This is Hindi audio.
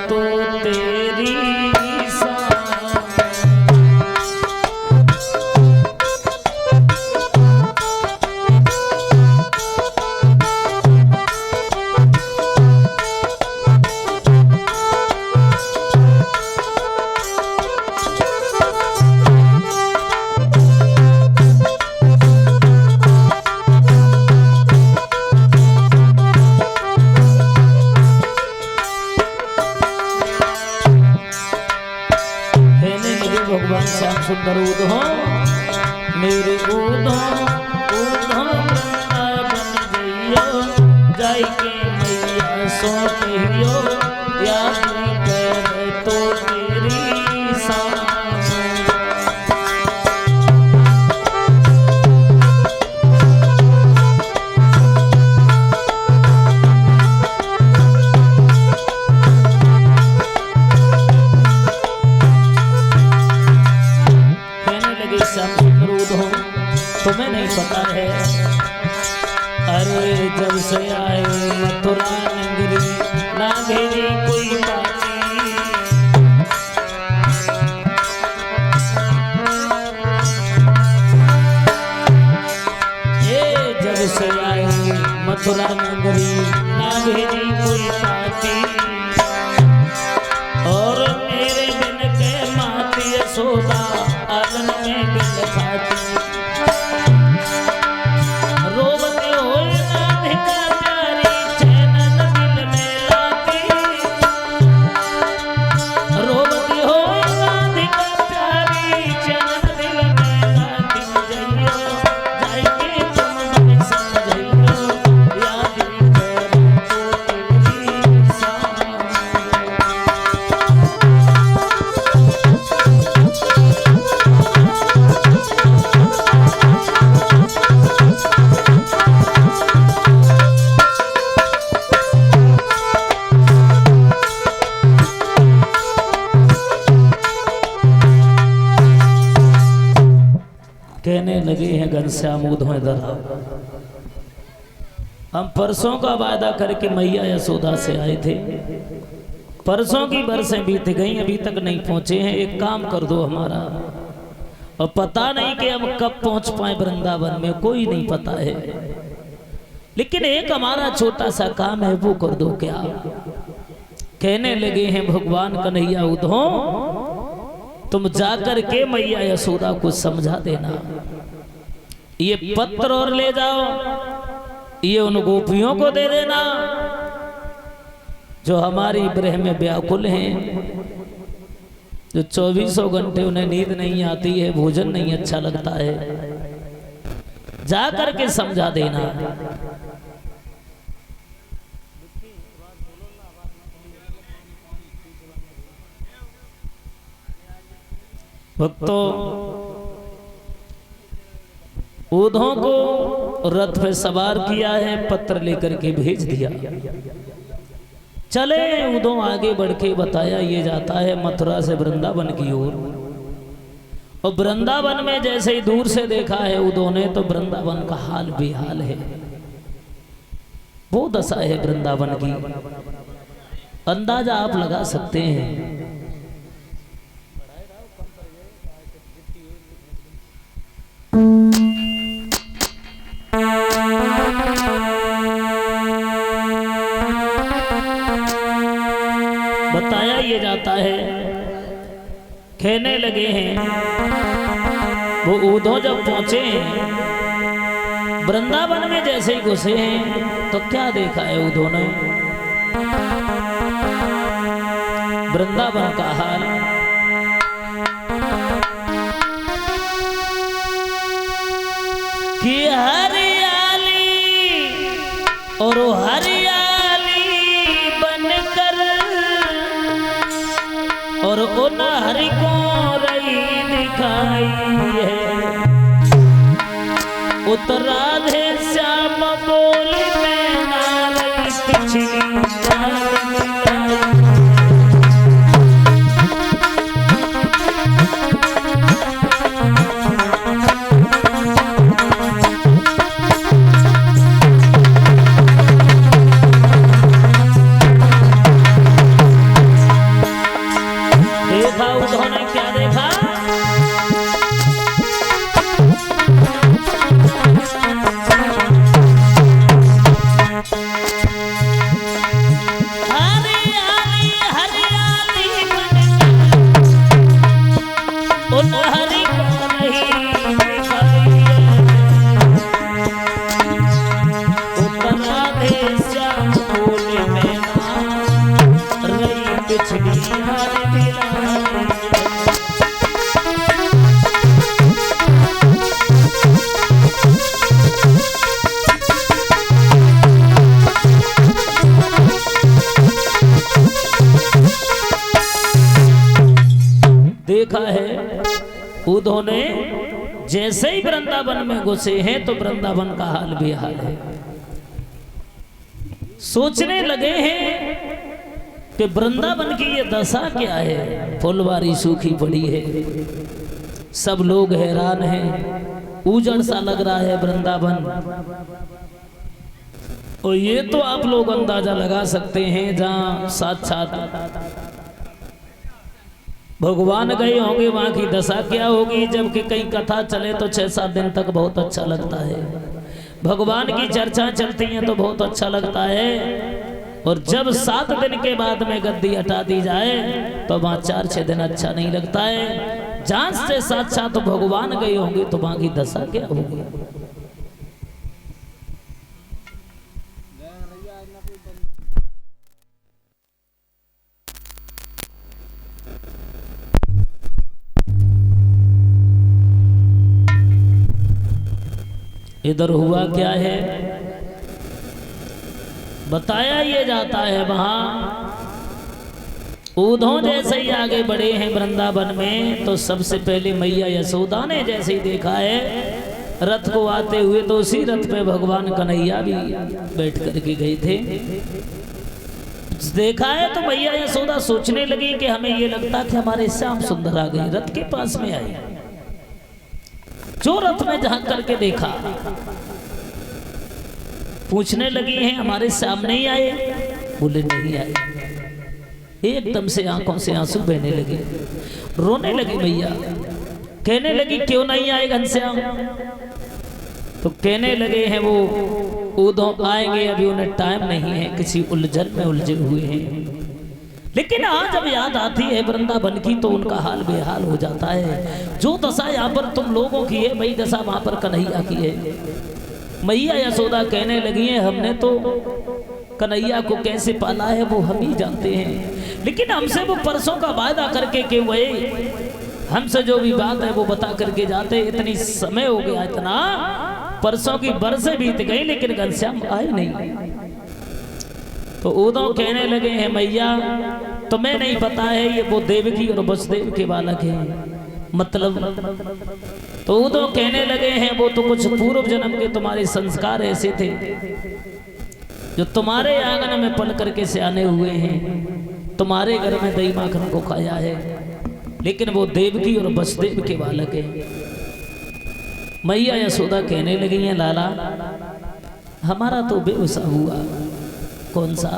तो तेरी भगवान श्याम सुंदर उधो मेरे उधो उधो वृंदावन जइयो जाय के मैया सो कहियो याद करे तो तेरी तुम्हें नहीं पता है। अरे जब से आए मथुरा नगरी ना भेजी कोई बाती, ये जब से आए मथुरा नगरी ना भेजी कोई बाती, और मेरे बिन के माती यशोदा आंगन में बिन खाती, कहने लगे हैं घनश्याम उधो इधर हम परसों का वादा करके मैया यशोदा से आए थे, परसों की बरसें बीत गई अभी तक नहीं पहुंचे हैं, एक काम कर दो हमारा, और पता नहीं कि हम कब पहुंच पाए वृंदावन में, कोई नहीं पता है, लेकिन एक हमारा छोटा सा काम है वो कर दो क्या। कहने लगे हैं भगवान कन्हैया उधो तुम जाकर के मैया यशोदा को समझा देना, ये पत्र और ले जाओ, ये उन गोपियों को दे देना जो हमारी ब्रह में व्याकुल हैं, जो 24 घंटे उन्हें नींद नहीं आती है, भोजन नहीं अच्छा लगता है, जाकर के समझा देना। भक्तों उधो को रथ पे सवार किया है, पत्र लेकर के भेज दिया, चले उधो आगे बढ़ के बताया ये जाता है मथुरा से वृंदावन की ओर, और वृंदावन में जैसे ही दूर से देखा है उधो ने तो वृंदावन का हाल बेहाल है, वो दशा है वृंदावन की, अंदाजा आप लगा सकते हैं। बताया ये जाता है, कहने लगे हैं वो उधो जब पहुंचे हैं वृंदावन में जैसे ही घुसे हैं तो क्या देखा है उधो ने, वृंदावन का हाल, कि हरियाली और हरियाली बनकर और उन हरि को रही दिखाई है, राधे श्याम बोली में नारई पिछली कुछ भी याद दिलाए। देखा है उद्धव ने जैसे ही वृंदावन में घुसे हैं तो वृंदावन का हाल बेहाल है। सोचने लगे हैं कि वृंदावन की ये दशा क्या है, फुलवारी सूखी पड़ी है, सब लोग हैरान हैं, उजड़ सा लग रहा है वृंदावन। और ये तो आप लोग अंदाजा लगा सकते हैं जहां साक्षात भगवान गए होंगे वहां की दशा क्या होगी। जबकि कई कथा चले तो 6-7 दिन तक बहुत अच्छा लगता है, भगवान की चर्चा चलती है तो बहुत अच्छा लगता है। और जब 7 दिन के बाद में गद्दी हटा दी जाए तो वहां 4-6 दिन अच्छा नहीं लगता है। जांच से साक्षात भगवान गए होंगे तो वहां की दशा क्या होगी। इधर हुआ क्या है, बताया ये जाता है वहां उद्धव जैसे ही आगे बढ़े हैं वृंदावन में तो सबसे पहले मैया यशोदा ने जैसे ही देखा है रथ को आते हुए तो उसी रथ पे भगवान कन्हैया भी बैठ करके गए थे। देखा है तो मैया यशोदा सोचने लगी कि हमें ये लगता कि हमारे श्याम सुंदर आ गए, रथ के पास में आई, जो रथ में झांक करके देखा, पूछने लगी हैं हमारे सामने ही आए, बोले नहीं आए। एकदम से आंखों से आंसू बहने लगे, रोने लगी मैया, कहने लगी क्यों नहीं आए घनश्याम। तो कहने लगे हैं वो उद्धव आएंगे, अभी उन्हें टाइम नहीं है, किसी उलझन में उलझे हुए हैं। लेकिन आज जब याद आती है वृंदावन की तो उनका हाल बेहाल हो जाता है। जो दशा यहाँ पर तुम लोगों की है वही दशा वहां पर कन्हैया की है। मैया यशोदा कहने लगी है हमने तो कन्हैया को कैसे पाला है वो हम ही जानते हैं, लेकिन हमसे वो परसों का वायदा करके कि वही हमसे जो भी बात है वो बता करके जाते। इतनी समय हो गया, इतना परसों की बरसें बीत गई लेकिन घनश्याम आए नहीं। तो उद्धव कहने लगे हैं मैया तुम्हें नहीं पता है ये वो देवकी और वसुदेव के बालक हैं, मतलब। तो उद्धव कहने लगे हैं वो तो कुछ पूर्व जन्म के तुम्हारे संस्कार ऐसे थे जो तुम्हारे आंगन में पल करके से आने हुए हैं, तुम्हारे घर में दही माखन को खाया है, लेकिन वो देवकी और वसुदेव के बालक हैं। मैया यशोदा कहने लगी हैं लाला हमारा तो बेवसा हुआ। कौन सा?